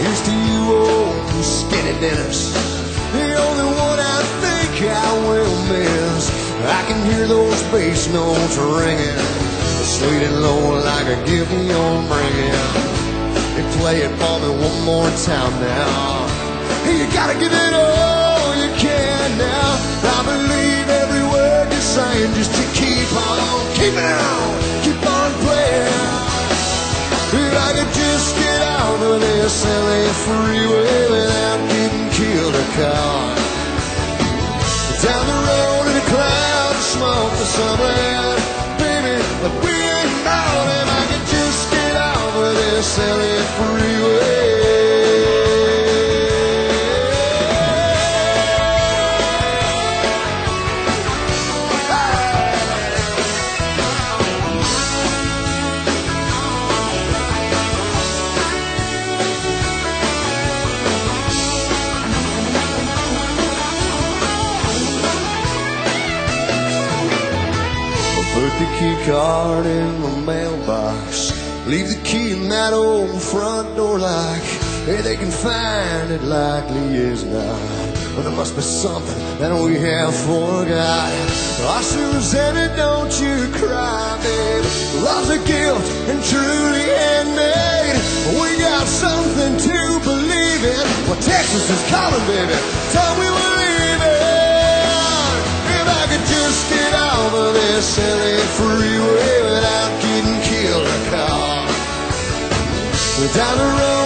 Here's to you, old skinny Dennis, the only one I think I will miss. I can hear those bass notes ringing, sweet and low like a give me on ringing. Hey, play it for me one more time now. Hey, you gotta give it all you can now. I believe every word you're saying, just to keep on playing. If I could just get out of this LA freeway without getting killed or caught. Down the road in a cloud of smoke or somewhere, baby, but we ain't out. If I could just get out of this LA freeway. Put the key card in the mailbox, leave the key in that old front door lock. Hey, they can find it likely is not, but there must be something that we have forgot. Our Susanna, don't you cry, babe. Love's a gift and truly handmade. We got something to believe in. Well, Texas is calling, baby. Time we were leaving. If I could just get out of this LA freeway without getting killed or caught. Down the road